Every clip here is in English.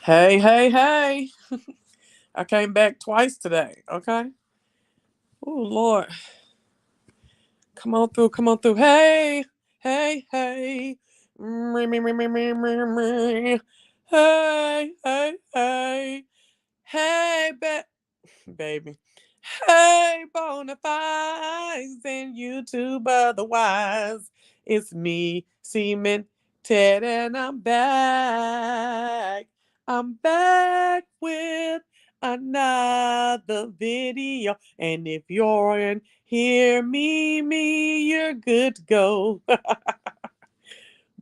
Hey, hey, hey. I came back twice today, okay? Oh, Lord. Come on through, come on through. Hey, hey, hey. Me, me, me, me, me, me, me. Hey, hey, hey. Hey, baby. Hey, bona fides and YouTube otherwise. It's me, Seaman Ted, and I'm back. I'm back with another video. And if you're in hear me, you're good to go.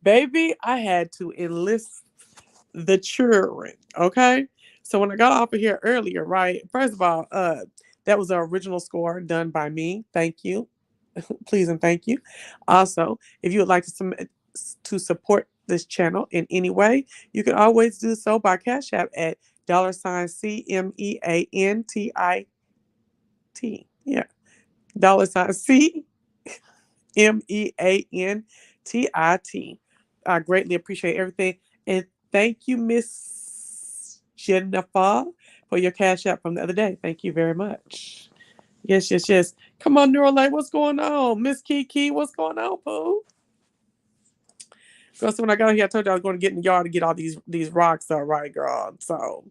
Baby, I had to enlist the children. Okay. So when I got off of here earlier, right? First of all, that was the original score done by me. Thank you. Please and thank you. Also, if you would like to support this channel in any way, you can always do so by Cash App at $CMEANTIT. Yeah. $CMEANTIT. I greatly appreciate everything. And thank you, Miss Jennifer, for your Cash App from the other day. Thank you very much. Yes, yes, yes. Come on, Neuralite, what's going on? Miss Kiki, what's going on, Pooh? So when I got here, I told you I was going to get in the yard to get all these rocks up, right, girl? So,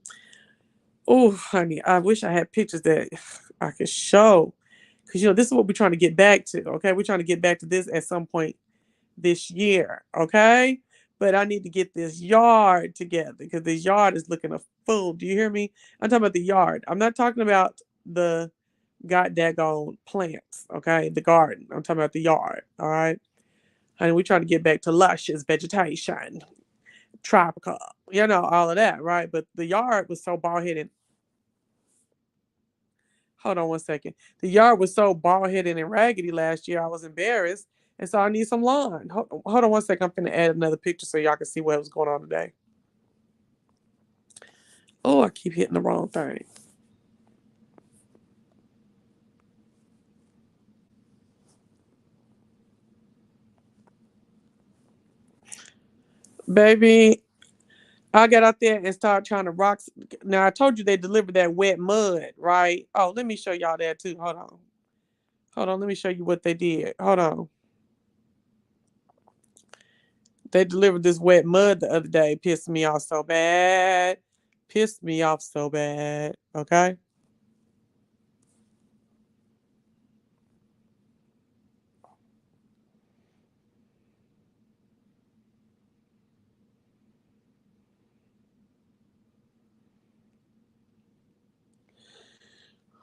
oh, honey, I wish I had pictures that I could show. Because, this is what we're trying to get back to, okay? We're trying to get back to this at some point this year, okay? But I need to get this yard together because this yard is looking a fool. Do you hear me? I'm talking about the yard. I'm not talking about the god daggone plants, okay? The garden. I'm talking about the yard, all right? Honey, we're trying to get back to luscious vegetation, tropical, all of that, right? But the yard was so bald headed. Hold on one second. The yard was so bald headed and raggedy last year, I was embarrassed. And so I need some lawn. Hold on one second. I'm going to add another picture so y'all can see what was going on today. Oh, I keep hitting the wrong thing. Baby, I got out there and started trying to rock. Now, I told you they delivered that wet mud, right? Oh, let me show y'all that too. Hold on. Hold on. Let me show you what they did. Hold on. They delivered this wet mud the other day. Pissed me off so bad. Pissed me off so bad. Okay?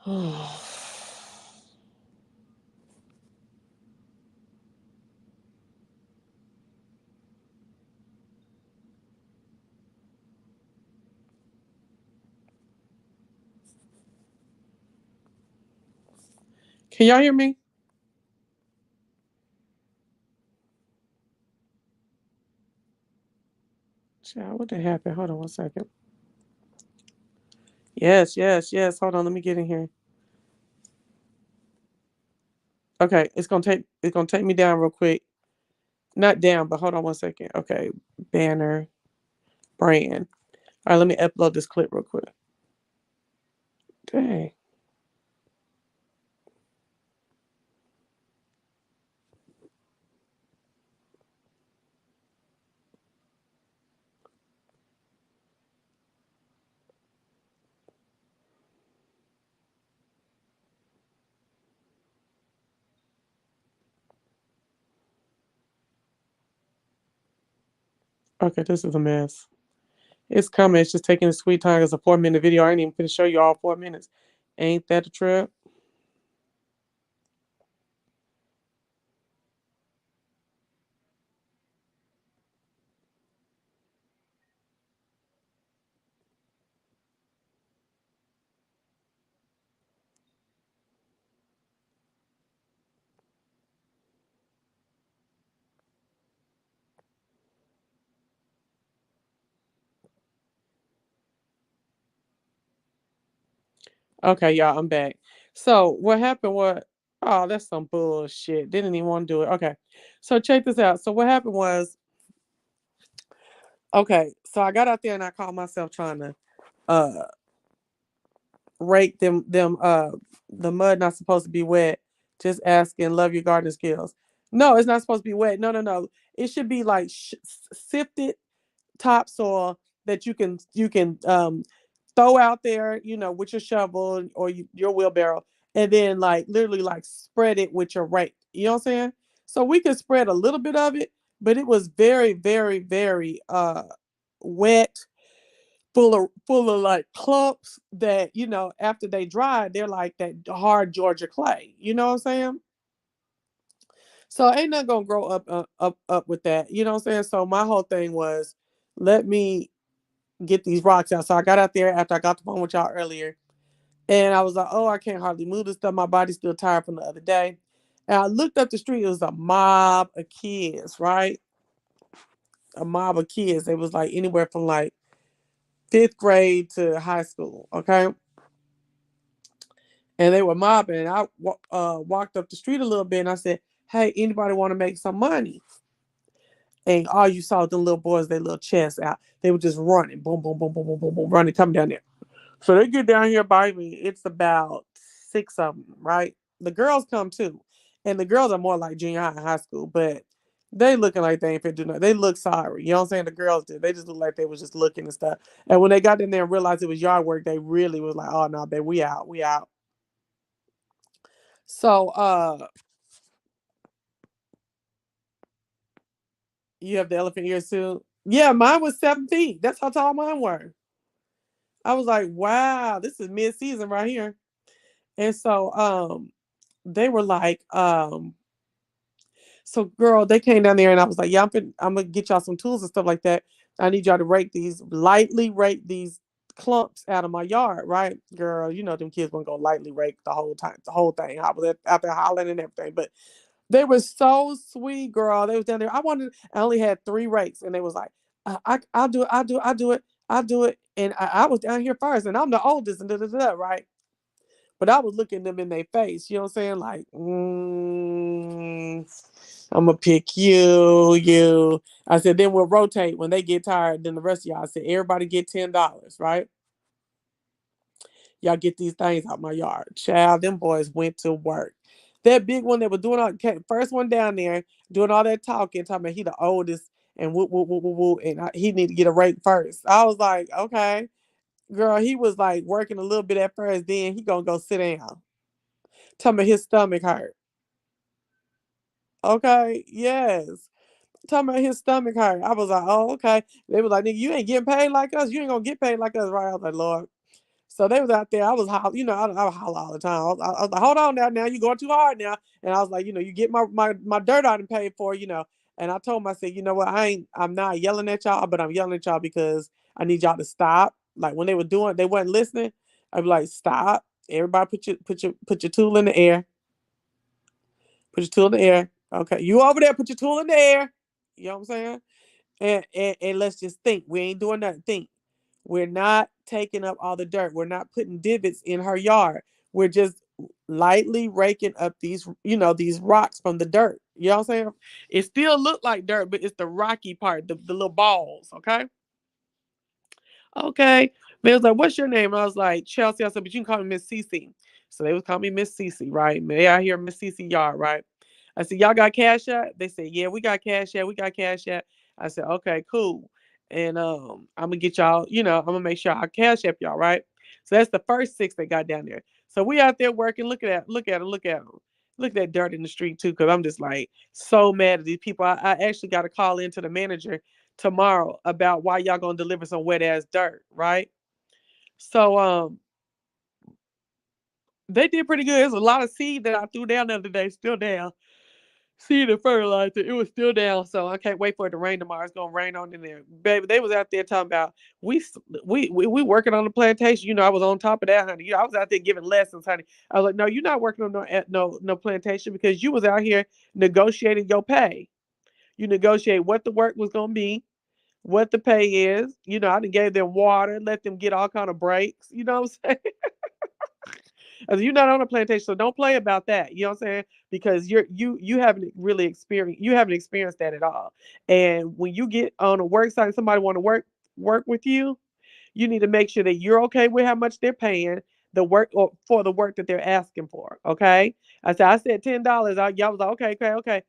Can y'all hear me? Child, what the happened? Hold on one second. Yes, yes, yes. Hold on, let me get in here. Okay, it's gonna take me down real quick. Not down, but hold on one second. Okay, banner, brand. All right, let me upload this clip real quick. Dang. Okay, this is a mess. It's coming. It's just taking a sweet time. It's a 4-minute video. I ain't even gonna show you all 4 minutes. Ain't that a trip? Okay, y'all, I'm back. So what happened was, oh, that's some bullshit. Didn't even want to do it. Okay. So check this out. So what happened was Okay, so I got out there and I caught myself trying to uh rake them the mud not supposed to be wet. Just asking, love your gardening skills. No, it's not supposed to be wet. No, no, no. It should be like sifted topsoil that you can throw out there, with your shovel or your wheelbarrow, and then like literally like spread it with your rake. You know what I'm saying? So we could spread a little bit of it, but it was very, very, very wet, full of like clumps that after they dry, they're like that hard Georgia clay. You know what I'm saying? So ain't nothing gonna grow up with that. You know what I'm saying? So my whole thing was, let me get these rocks out. So I got out there after I got the phone with y'all earlier, and I was like, oh, I can't hardly move this stuff. My body's still tired from the other day. And I looked up the street. It was a mob of kids, right? A mob of kids. It was like anywhere from like fifth grade to high school. Okay. And they were mobbing. And I walked up the street a little bit and I said, hey, anybody want to make some money? And all you saw the little boys, their little chests out. They were just running, boom, boom, boom, boom, boom, boom, boom, running, coming down there. So they get down here by me. It's about six of them, right? The girls come too. And the girls are more like junior high and high school, but they looking like they ain't fit do nothing. They look sorry. You know what I'm saying? The girls did. They just look like they was just looking and stuff. And when they got in there and realized it was yard work, they really was like, oh no, babe, we out. We out. So you have the elephant ears too? Yeah, mine was 7 feet. That's how tall mine were. I was like, wow, this is mid season right here. And so they were like, so girl, they came down there and I was like, yeah, I'm gonna get y'all some tools and stuff like that. I need y'all to lightly rake these clumps out of my yard, right? Girl, them kids weren't gonna lightly rake the whole time, the whole thing. I was out there hollering and everything, but they were so sweet, girl. They was down there. I only had 3 rakes, and they was like, I'll do it, I'll do it. And I was down here first, and I'm the oldest, and right? But I was looking them in their face, you know what I'm saying? Like, I'm gonna pick you. I said, then we'll rotate when they get tired. Then the rest of y'all, I said, everybody get $10, right? Y'all get these things out my yard. Child, them boys went to work. That big one that was doing first one down there, doing all that talking about he the oldest and woo woo woo woo woo, and he need to get a rake first. I was like, okay, girl. He was like working a little bit at first, then he gonna go sit down. Tell me his stomach hurt. Okay, yes. Tell me his stomach hurt. I was like, oh, okay. They was like, nigga, you ain't getting paid like us. You ain't gonna get paid like us, right? I was like, Lord. So they was out there. I was holler, I was holler all the time. I was like, hold on now, you going too hard now. And I was like, you get my dirt out and paid for. And I told him, I said, you know what, I'm not yelling at y'all, but I'm yelling at y'all because I need y'all to stop. Like when they wasn't listening. I'd be like, stop. Everybody put your tool in the air. Put your tool in the air. Okay. You over there, put your tool in the air. You know what I'm saying? And let's just think. We ain't doing nothing. Think. We're not taking up all the dirt. We're not putting divots in her yard. We're just lightly raking up these rocks from the dirt. You know what I'm saying? It still look like dirt, but it's the rocky part, the little balls. Okay. Okay. They was like, what's your name? And I was like, Chelsea. I said, but you can call me Miss Cece. So they was calling me Miss Cece, right? They out here Miss Cece yard, right? I said, y'all got cash app? They said, yeah, we got cash app. We got cash app. I said, okay, cool. And I'm gonna get y'all, I'm gonna make sure I cash app y'all, right? So that's the first 6 that got down there. So we out there working. Look at that, look at them, look at them. Look at that dirt in the street too, because I'm just like so mad at these people. I actually got to call into the manager tomorrow about why y'all gonna deliver some wet ass dirt, right? So they did pretty good. There's a lot of seed that I threw down the other day, still down. Seed and fertilizer, it was still down. So I can't wait for it to rain tomorrow. It's gonna rain on in there, baby. They was out there talking about we working on the plantation. I was on top of that, honey. I was out there giving lessons, honey. I was like, no, you're not working on no plantation because you was out here negotiating your pay. You negotiate what the work was gonna be, what the pay is. I done gave them water, let them get all kind of breaks. You know what I'm saying? I said, you're not on a plantation, so don't play about that. You know what I'm saying? Because you haven't really experienced that at all. And when you get on a work site, and somebody want to work with you, you need to make sure that you're okay with how much they're paying the work or for the work that they're asking for. Okay. I said $10. Y'all was like, okay, okay, okay.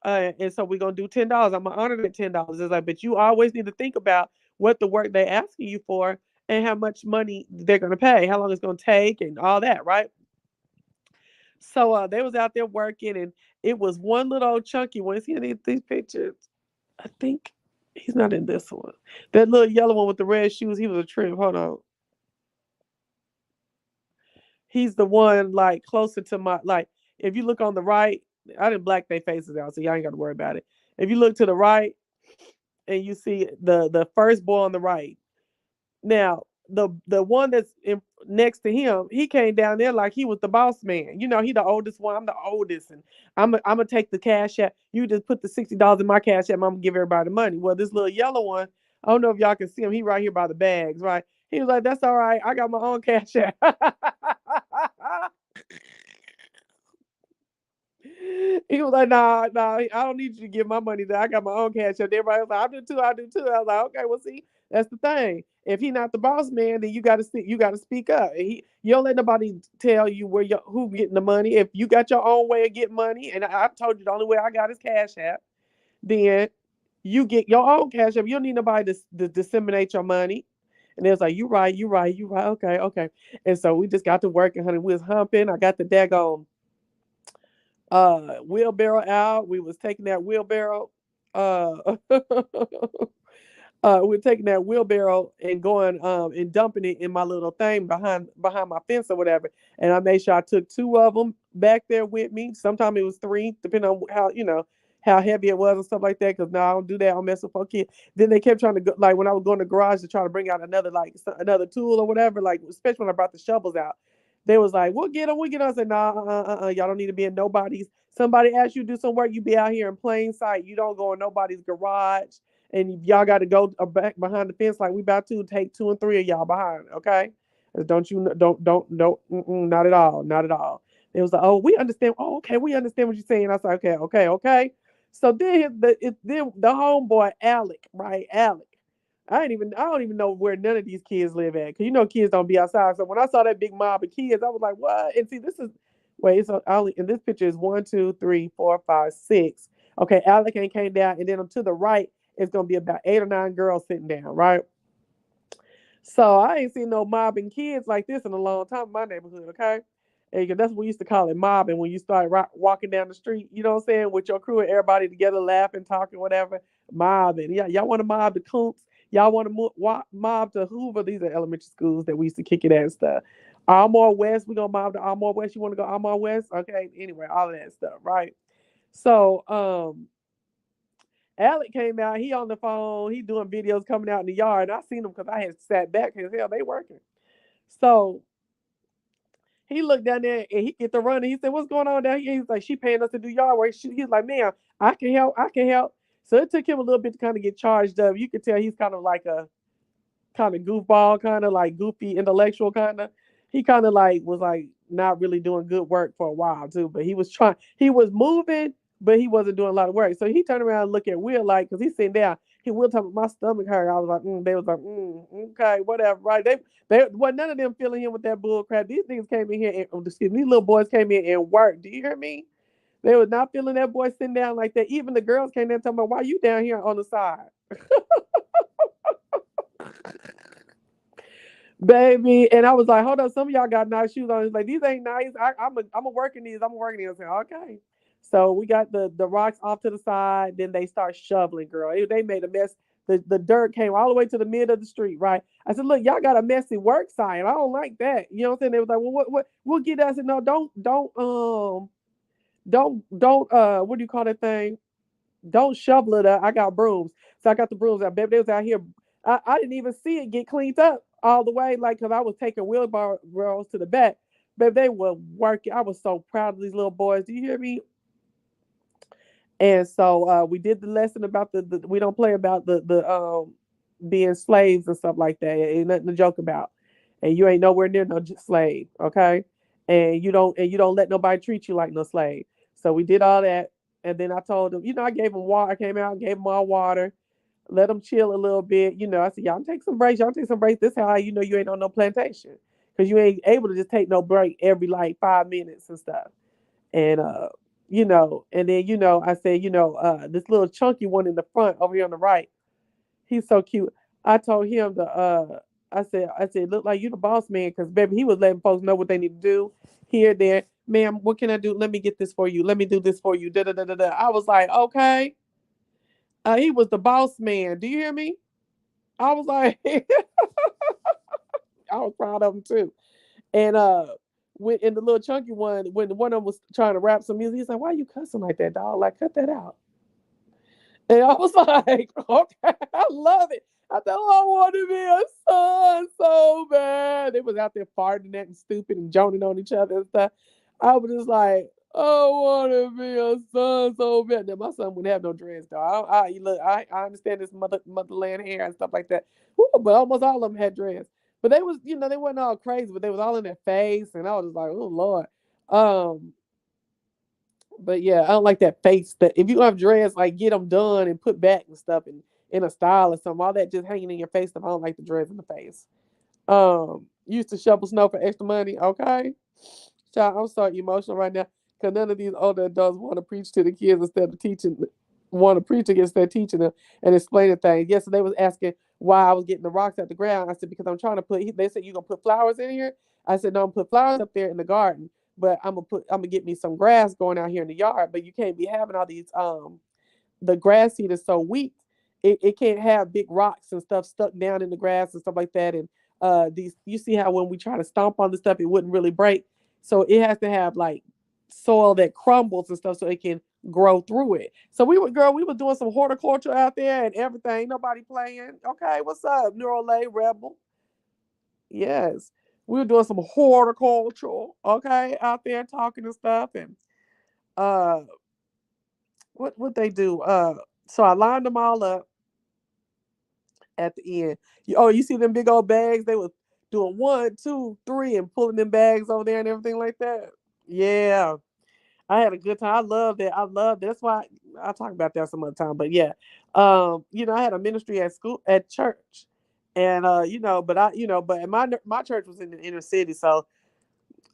And so we're gonna do $10. I'm gonna honor that $10. It's like, but you always need to think about what the work they're asking you for and how much money they're gonna pay, how long it's gonna take, and all that, right? So they was out there working, and it was one little old chunky one. See any of these pictures? I think he's not in this one. That little yellow one with the red shoes, he was a trip. Hold on. He's the one like closer to my like. If you look on the right, I didn't black their faces out, so y'all ain't got to worry about it. If you look to the right and you see the first boy on the right, now the one that's next to him, he came down there like he was the boss man. You know, he the oldest one. I'm the oldest, and I'm gonna take the cash out. You just put the $60 in my cash app. I'm gonna give everybody the money. Well, this little yellow one, I don't know if y'all can see him. He right here by the bags, right? He was like, "That's all right. I got my own cash app." He was like, nah, nah, I don't need you to give my money to. I got my own cash app. Everybody was like, I do too, I do too. I was like, okay, well, see, that's the thing. If he not the boss man, then you gotta speak up. You don't let nobody tell you who getting the money. If you got your own way of getting money, and I told you the only way I got is cash app, then you get your own cash app. You don't need nobody to disseminate your money. And it was like, you right, you right, you right. Okay, okay. And so we just got to work, and honey, we was humping. I got the daggone wheelbarrow out. We was taking that wheelbarrow. Uh we're taking that wheelbarrow and going and dumping it in my little thing behind my fence or whatever. And I made sure I took two of them back there with me. Sometimes it was three, depending on how heavy it was and stuff like that. Because now I don't do that. I don't mess with kids. Then they kept trying to go, like when I was going to the garage to try to bring out another tool or whatever. Like especially when I brought the shovels out, they was like, "We'll get them, we get them." I said, "Nah, y'all don't need to be in nobody's. Somebody asks you to do some work, you be out here in plain sight. You don't go in nobody's garage." And y'all got to go back behind the fence like we about to take two and three of y'all behind, okay? Don't you don't not at all, not at all. It was like, oh, we understand. Oh, okay, we understand what you're saying. I said, okay, okay, okay. So then the homeboy Alec, right? Alec. I don't even know where none of these kids live at, because you know kids don't be outside. So when I saw that big mob of kids, I was like, what? And see, this is wait, so Ali in this picture is 1, 2, 3, 4, 5, 6. Okay, Alec ain't came down, and then to the right it's gonna be about 8 or 9 girls sitting down, right? So I ain't seen no mobbing kids like this in a long time in my neighborhood, okay? And that's what we used to call it, mobbing, when you start walking down the street, you know what I'm saying, with your crew and everybody together laughing, talking, whatever. Mobbing. Yeah, y'all want to mob the Coops? Y'all want to mob to Hoover? These are elementary schools that we used to kick it at and stuff. Almore West, we gonna mob to Almore West. You want to go Almore West? Okay, anyway, all of that stuff, right? So Alec came out. He on the phone. He doing videos coming out in the yard. And I seen him because I had sat back because hell they working. So he looked down there and he get the running. He said, "What's going on down here?" He's like, "She paying us to do yard work." He's like, "Man, I can help. I can help." So it took him a little bit to kind of get charged up. You could tell he's kind of like a kind of goofball, kind of like goofy intellectual kind of. He kind of like was like not really doing good work for a while too, but he was trying. He was moving, but he wasn't doing a lot of work. So he turned around and looked at Will like, because he's sitting down. Will told me my stomach hurt. I was like, they was like, okay, whatever, right? They well, none of them feeling him with that bull crap. These niggas came in here and excuse me, these little boys came in and worked. Do you hear me? They was not feeling that boy sitting down like that. Even the girls came in talking about, why you down here on the side? Baby, and I was like, hold on, some of y'all got nice shoes on. It's like, these ain't nice. I'm a working these. I'm working these. I said, okay. So we got the rocks off to the side. Then they start shoveling, girl. They made a mess. The dirt came all the way to the mid of the street, right? I said, look, y'all got a messy work site. I don't like that. You know what I'm saying? They was like, well, what we'll get that. I said, no, don't what do you call that thing? Don't shovel it up. I got brooms. So I got the brooms out. Baby, they was out here. I didn't even see it get cleaned up all the way, like, because I was taking wheelbarrows to the back. Baby, they were working. I was so proud of these little boys. Do you hear me? And so we did the lesson about the we don't play about the being slaves and stuff like that. Ain't nothing to joke about. And you ain't nowhere near no slave, okay? and you don't let nobody treat you like no slave. So we did all that, and then I told them, I gave them water. I came out, gave them all water, let them chill a little bit. I said, y'all take some breaks. Y'all take some breaks. This how you ain't on no plantation, because you ain't able to just take no break every like 5 minutes and stuff. And and then I said, this little chunky one in the front over here on the right, he's so cute. I told him I said, look like you the boss man, because baby, he was letting folks know what they need to do here, there. Ma'am, what can I do? Let me get this for you. Let me do this for you. Da da da da da. I was like, okay. He was the boss man. Do you hear me? I was like, I was proud of him too. And when in the little chunky one, when one of them was trying to rap some music, he's like, "Why you cussing like that, dog? Like, cut that out." And I was like, "Okay, I love it." I thought, "Oh, I want to be a son so bad." They was out there farting and stupid and joning on each other and stuff. I was just like, "I want to be a son so bad." Now, my son wouldn't have no dreads though. I understand this motherland hair and stuff like that. Woo, but almost all of them had dreads. But they was, they wasn't all crazy, but they was all in their face, and I was just like, "Oh Lord." Um, but yeah, I don't like that face. That if you have dreads, like get them done and put back and stuff, and in a style or something. All that just hanging in your face stuff. I don't like the dreads in the face. Used to shovel snow for extra money. Okay, child, I'm so emotional right now because none of these older adults want to preach to the kids instead of teaching. Want to preach against their teaching them and explaining things. Yes, so they was asking why I was getting the rocks out the ground. I said because I'm trying to put. They said you gonna put flowers in here. I said no, I'm put flowers up there in the garden, but I'm gonna get me some grass going out here in the yard. But you can't be having all these the grass seed is so weak, it can't have big rocks and stuff stuck down in the grass and stuff like that. And these, you see how when we try to stomp on the stuff, it wouldn't really break. So it has to have like soil that crumbles and stuff so it can grow through it. So we were doing some horticulture out there and everything. Nobody playing. Okay, what's up, Neurolay Rebel? Yes. We were doing some horticulture, okay, out there talking and stuff. And uh what they do? So I lined them all up at the end. You see them big old bags? They was doing 1, 2, 3 and pulling them bags over there and everything like that. Yeah. I had a good time. I love that. I love that. That's why I'll talk about that some other time. But yeah. I had a ministry at school at church. And but my church was in the inner city, so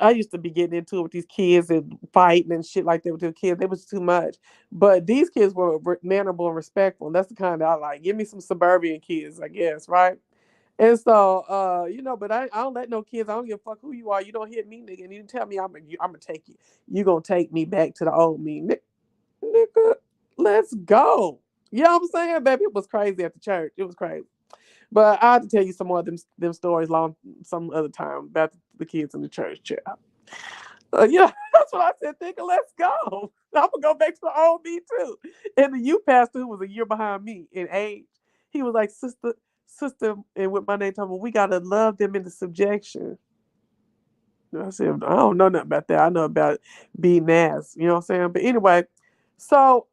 I used to be getting into it with these kids and fighting and shit like that with the kids. It was too much. But these kids were mannerable and respectful. And that's the kind that I like. Give me some suburban kids, I guess, right? And so, but I don't let no kids. I don't give a fuck who you are. You don't hit me, nigga. And you tell me I'm gonna take you. You gonna take me back to the old me, nigga. Let's go. You know what I'm saying, baby? It was crazy at the church. It was crazy. But I have to tell you some more of them stories long some other time about the kids in the church. Child. That's what I said. Nigga, let's go. I'm gonna go back to the old me too. And the youth pastor, who was a year behind me in age, he was like, sister, and with my name, told me we gotta love them into subjection. I said, I don't know nothing about that. I know about being ass. You know what I'm saying? But anyway, so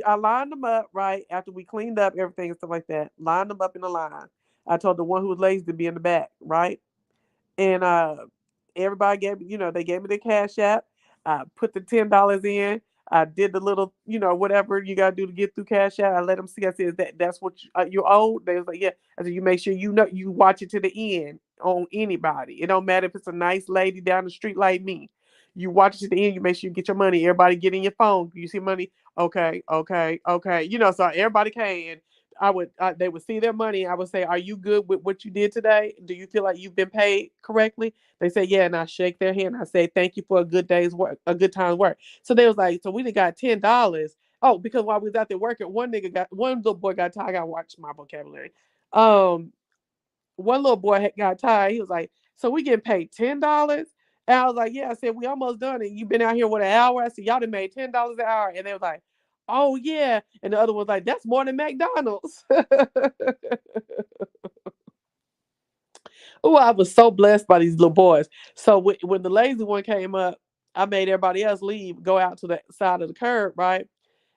I lined them up right after we cleaned up everything and stuff like that. Lined them up in a line. I told the one who was lazy to be in the back, right? And everybody they gave me the cash app. I put the $10 in. I did the little, whatever you gotta do to get through cash app. I let them see. I said, that's what you owe? They was like, yeah. I said, you make sure you watch it to the end on anybody. It don't matter if it's a nice lady down the street like me. You watch it to the end. You make sure you get your money. Everybody get in your phone. You see money? Okay, okay, okay. So everybody came. They would see their money. I would say, "Are you good with what you did today? Do you feel like you've been paid correctly?" They say, "Yeah," and I shake their hand. I say, "Thank you for a good day's work, a good time's work." So they was like, "So we done got $10." Oh, because while we was out there working, one little boy got tired. I gotta watch my vocabulary. Um, One little boy got tired. He was like, "So we getting paid $10?" And I was like, "Yeah." I said, "We almost done it. You been out here with an hour?" I said, "Y'all done made $10 an hour." And they was like, "Oh yeah." And the other was like, "That's more than McDonald's." Oh, I was so blessed by these little boys. So when the lazy one came up, I made everybody else leave, go out to the side of the curb, right?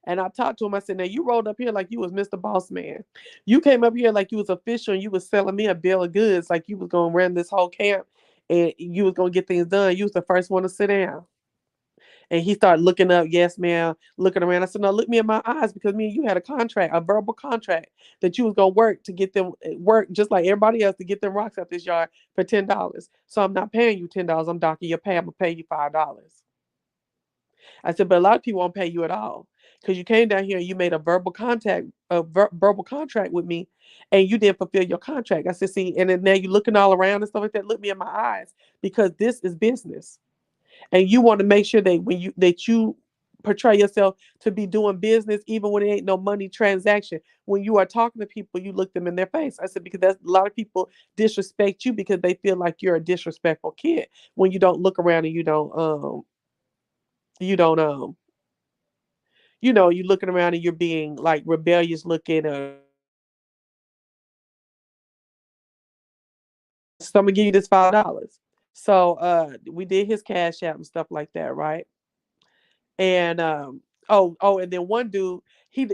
And I talked to him. I said, "Now you rolled up here like you was Mr. Boss Man. You came up here like you was official and you was selling me a bill of goods like you was gonna run this whole camp and you was gonna get things done. You was the first one to sit down. And he started looking up, yes, ma'am, looking around. I said, no, look me in my eyes, because me and you had a contract, a verbal contract, that you was gonna work to get them work just like everybody else to get them rocks out this yard for $10. So I'm not paying you $10. I'm docking your pay. I'm gonna pay you $5. I said, but a lot of people won't pay you at all, because you came down here and you made a verbal contract with me, and you didn't fulfill your contract. I said, see, and then now you looking all around and stuff like that. Look me in my eyes, because this is business, and you want to make sure that you portray yourself to be doing business, even when it ain't no money transaction. When you are talking to people, you look them in their face. I said, because that's a lot of people disrespect you because they feel like you're a disrespectful kid when you don't look around and you don't you're looking around and you're being like rebellious looking, so I'm gonna give you this $5. So we did his cash app and stuff like that, right? And and then one dude,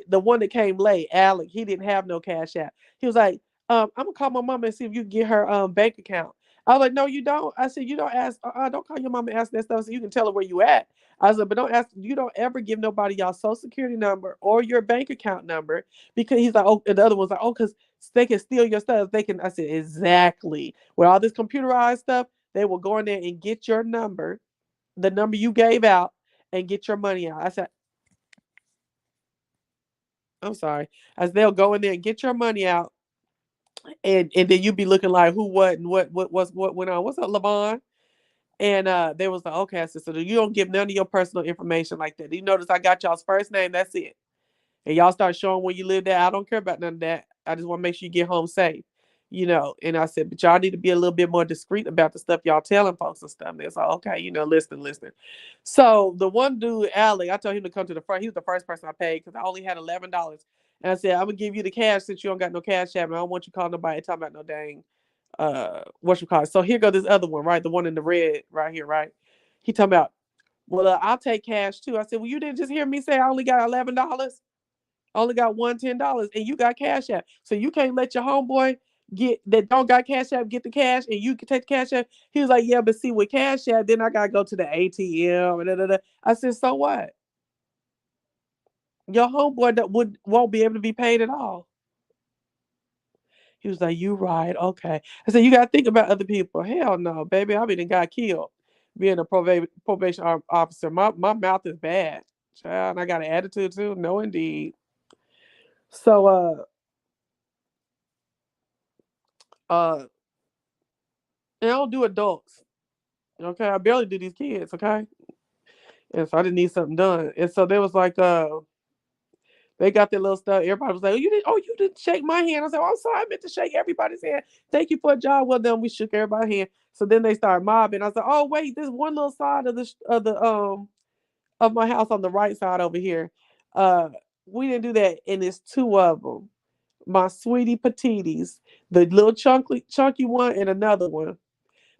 the one that came late, Alec, he didn't have no cash app. He was like, I'm gonna call my mama and see if you can get her bank account. I was like, no, you don't. I said, you don't ask, don't call your mama and ask that stuff so you can tell her where you at. I said, but don't ask, you don't ever give nobody y'all social security number or your bank account number, because he's like, oh, and the other one's like, oh, because they can steal your stuff. They can. I said, exactly. With all this computerized stuff, they will go in there and get your number, the number you gave out, and get your money out. I said, I'm sorry. As they'll go in there and get your money out, and then you be looking like who, what, and what went on. What's up, Lavon? And they was like, okay, I said, so you don't give none of your personal information like that. You notice I got y'all's first name, that's it. And y'all start showing where you live at. I don't care about none of that. I just want to make sure you get home safe. And I said, but y'all need to be a little bit more discreet about the stuff y'all telling folks and stuff. And it's like, okay, listen. So the one dude, Alec, I told him to come to the front. He was the first person I paid because I only had $11. And I said, I'm gonna give you the cash since you don't got no cash app, and I don't want you calling nobody talking about no dang what you call it. So here go this other one, right? The one in the red right here, right? He talking about, well, I'll take cash too. I said, well, you didn't just hear me say I only got $11? Only got $10, and you got cash app. So you can't let your homeboy get that don't got cash app get the cash, and you can take the cash app. He was like, yeah, but see, with cash app, then I gotta go to the ATM. And da. I said, so what? Your homeboy that won't be able to be paid at all. He was like, you right, okay. I said, you gotta think about other people. Hell no, baby, I been got killed being a probation officer. My mouth is bad, child, and I got an attitude too. No, indeed. So uh and I don't do adults. Okay, I barely do these kids. Okay, and so I didn't need something done. And so they was like, they got their little stuff. Everybody was like, you didn't shake my hand. I said, oh, I'm sorry, I meant to shake everybody's hand. Thank you for a job well done. We shook everybody's hand. So then they started mobbing. I said, oh wait, this one little side of of my house on the right side over here. Uh, we didn't do that, and it's two of them. My sweetie petites, the little chunky one, and another one.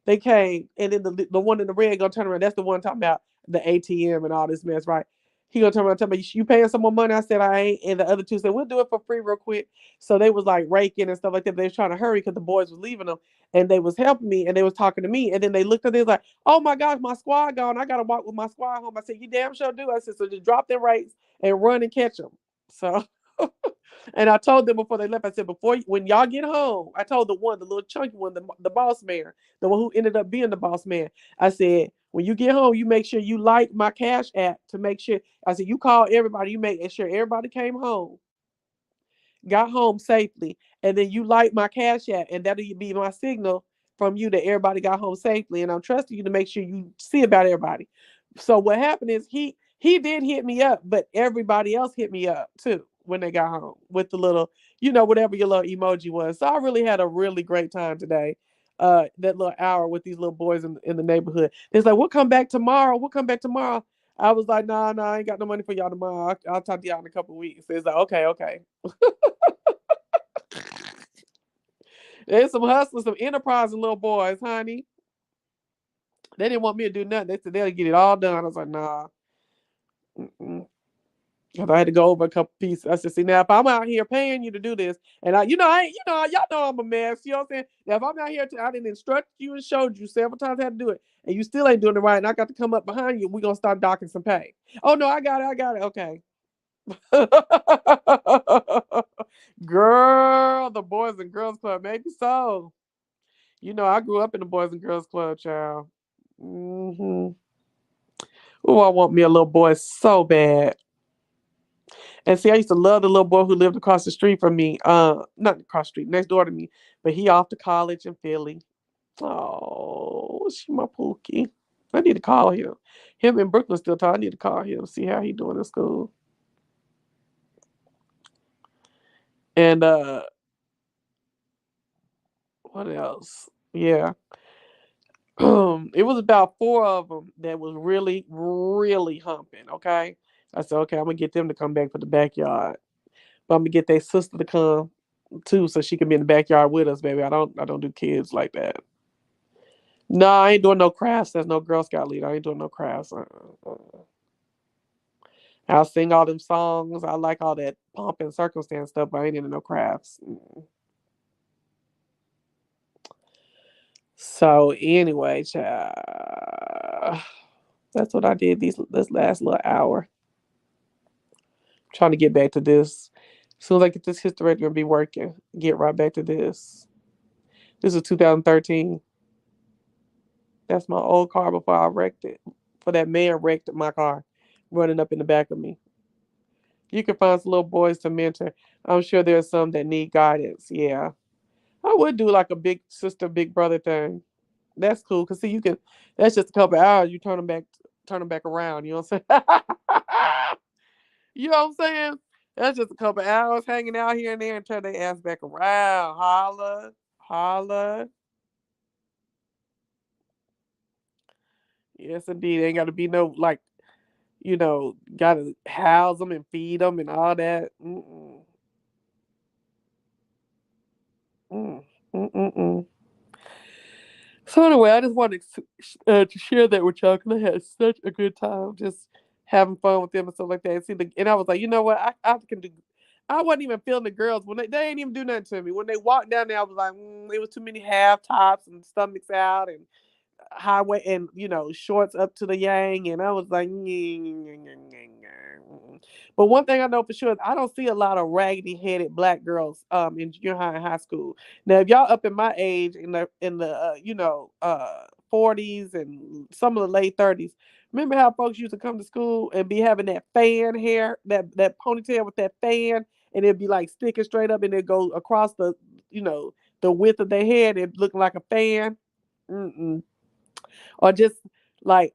They came, and then the one in the red gonna turn around. That's the one talking about the ATM and all this mess, right? He gonna turn around and tell me, you paying some more money? I said, I ain't. And the other two said, we'll do it for free real quick. So they was like raking and stuff like that. They was trying to hurry because the boys was leaving them, and they was helping me, and they was talking to me. And then they looked at they was like, oh my gosh, my squad gone. I gotta walk with my squad home. I said, you damn sure do. I said, so just drop their rates and run and catch them. So and I told them before they left, I said, when y'all get home, I told the little chunky one, the boss man, the one who ended up being the boss man. I said, when you get home, you make sure you like my cash app to make sure. I said, you call everybody, you make sure everybody came home, got home safely, and then you light my cash app, and that'll be my signal from you that everybody got home safely. And I'm trusting you to make sure you see about everybody. So what happened is he did hit me up, but everybody else hit me up too when they got home with the little, whatever your little emoji was. So I really had a really great time today. That little hour with these little boys in the neighborhood. It's like, we'll come back tomorrow. We'll come back tomorrow. I was like, nah, I ain't got no money for y'all tomorrow. I'll talk to y'all in a couple of weeks. It's like, okay. There's some hustlers, some enterprising little boys, honey. They didn't want me to do nothing. They said they'll get it all done. I was like, nah. Mm-mm. Cause I had to go over a couple pieces. I said, see, now if I'm out here paying you to do this, and y'all know I'm a mess. You know what I'm saying? Now if I'm out here, I didn't instruct you and showed you several times how to do it, and you still ain't doing it right, and I got to come up behind you, we gonna start docking some pay. Oh no, I got it. Okay. Girl, the Boys and Girls Club, maybe so. I grew up in the Boys and Girls Club, child. Oh, I want me a little boy so bad. And see, I used to love the little boy who lived across the street from me. Not across the street, next door to me. But he off to college in Philly. Oh, she my pookie. I need to call him. Him in Brooklyn still talk. I need to call him, see how he doing in school. And what else? Yeah. It was about four of them that was really, really humping. Okay. I said, okay, I'm gonna get them to come back for the backyard. But I'm gonna get their sister to come too, so she can be in the backyard with us, baby. I don't do kids like that. No, I ain't doing no crafts. There's no Girl Scout leader. I ain't doing no crafts. I'll sing all them songs. I like all that pomp and circumstance stuff, but I ain't into no crafts. So anyway, child, that's what I did this last little hour. Trying to get back to this. As soon as I get this hysterectomy, be working. Get right back to this. This is 2013. That's my old car before I wrecked it. For that man wrecked my car, running up in the back of me. You can find some little boys to mentor. I'm sure there's some that need guidance. Yeah, I would do like a big sister, big brother thing. That's cool. Cause see, you can. That's just a couple hours. You turn them back around. You know what I'm saying? You know what I'm saying? That's just a couple hours hanging out here and there and turn their ass back around. Holla, holla. Yes, indeed. Ain't got to be no like gotta house them and feed them and all that. Mm-mm. Mm. Mm-mm-mm. So anyway, I just wanted to share that with y'all because I had such a good time just having fun with them and stuff like that. And I was like, you know what, I can do. I wasn't even feeling the girls when they ain't even do nothing to me. When they walked down there, I was like, it was too many half tops and stomachs out and highway and shorts up to the yang, and I was like, but one thing I know for sure is I don't see a lot of raggedy headed black girls in junior high and high school. Now, if y'all up in my age in the 40s and some of the late 30s, remember how folks used to come to school and be having that fan hair, that ponytail with that fan, and it'd be like sticking straight up and it'd go across you know the width of their head, it looked like a fan. Mm-mm. Or just like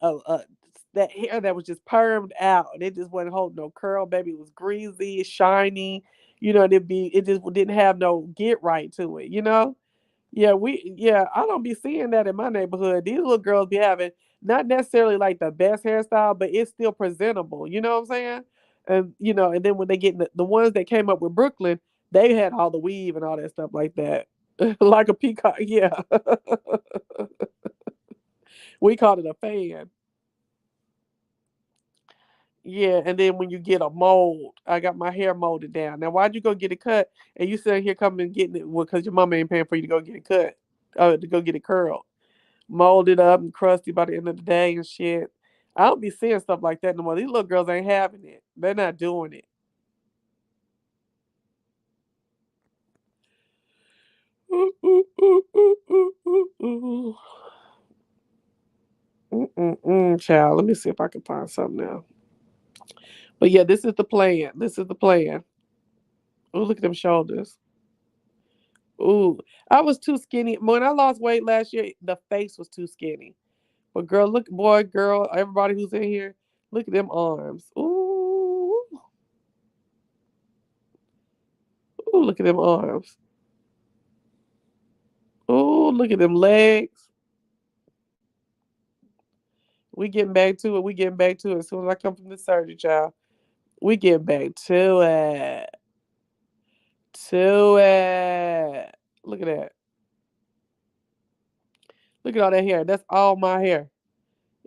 that hair that was just permed out and it just wasn't holding no curl, baby. It was greasy, shiny, it just didn't have no get right to it. Yeah, I don't be seeing that in my neighborhood. These little girls be having not necessarily like the best hairstyle, but it's still presentable. You know what I'm saying? And then when they get the ones that came up with Brooklyn, they had all the weave and all that stuff like that. Like a peacock. Yeah. We called it a fan. Yeah, and then when you get a mold, I got my hair molded down. Now, why'd you go get it cut and you sitting here coming and getting it? Well, because your mama ain't paying for you to go get it cut, to go get it curled, molded up and crusty by the end of the day and shit. I don't be seeing stuff like that no more. These little girls ain't having it. They're not doing it. Child, let me see if I can find something now. But yeah, this is the plan. This is the plan. Oh, look at them shoulders. Ooh, I was too skinny. When I lost weight last year, the face was too skinny. But girl, look, boy, girl, everybody who's in here, look at them arms. Ooh, ooh, look at them arms. Ooh, look at them legs. We getting back to it. We getting back to it. As soon as I come from the surgery, child, we get back to it. To it. Look at that. Look at all that hair. That's all my hair.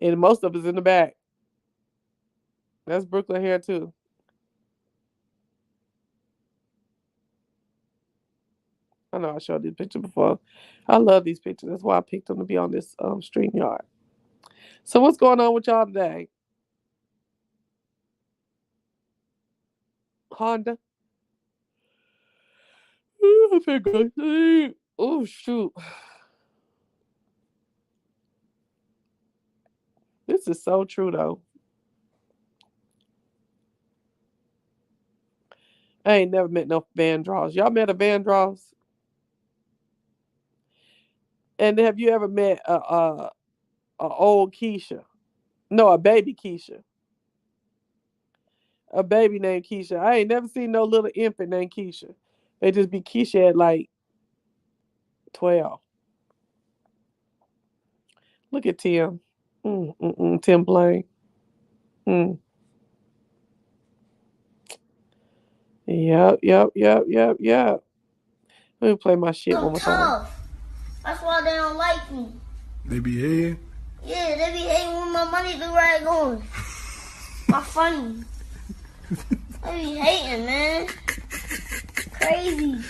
And most of it's in the back. That's Brooklyn hair too. I know I showed these pictures before. I love these pictures. That's why I picked them to be on this StreamYard. So what's going on with y'all today? Honda? Ooh, I feel good. Oh, shoot. This is so true, though. I ain't never met no Vandross. Y'all met a Vandross? And have you ever met a old Keisha? No, a baby Keisha. A baby named Keisha. I ain't never seen no little infant named Keisha. They just be Keisha at like 12. Look at Tim. Tim Blaine. Mm. Yep. Let me play my shit one more time. That's why they don't like me. They be hating? Yeah, they be hating when my money do right going. My funny. They be hating, man. Crazy.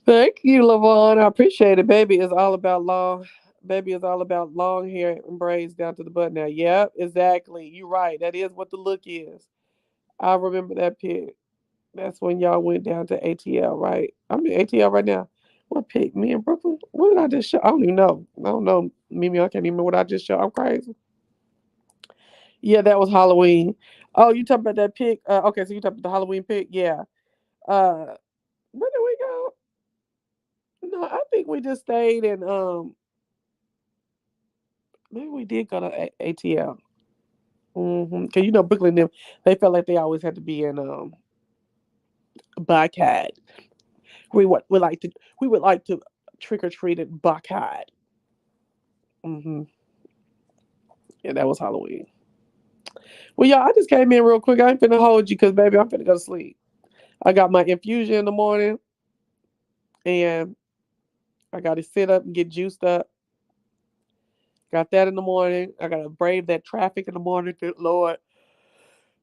Thank you, Lavon. I appreciate it. Baby is all about long. Baby is all about long hair and braids down to the butt now. Yep, exactly. You're right. That is what the look is. I remember that pic. That's when y'all went down to ATL, right? I'm in ATL right now. What pic? Me in Brooklyn? What did I just show? I don't even know. I don't know. Mimi, I can't even remember what I just showed. I'm crazy. Yeah, that was Halloween. Oh, you talking about that pic? Okay, so you talking about the Halloween pic? Yeah. Where did we go? No, I think we just stayed in maybe we did go to ATL. Cause you know Brooklyn them, they felt like they always had to be in Buckhead. We would like to trick or treat at Buckhead. hmm Yeah, that was Halloween. Well, y'all, I just came in real quick. I ain't finna hold you because baby, I'm finna go to sleep. I got my infusion in the morning, and I got to sit up and get juiced up. Got that in the morning. I got to brave that traffic in the morning. Good Lord.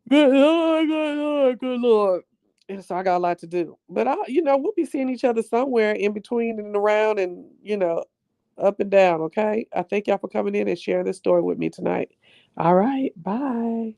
Good Lord, good Lord, good Lord. And so I got a lot to do. But we'll be seeing each other somewhere in between and around and, up and down, okay? I thank y'all for coming in and sharing this story with me tonight. All right, bye.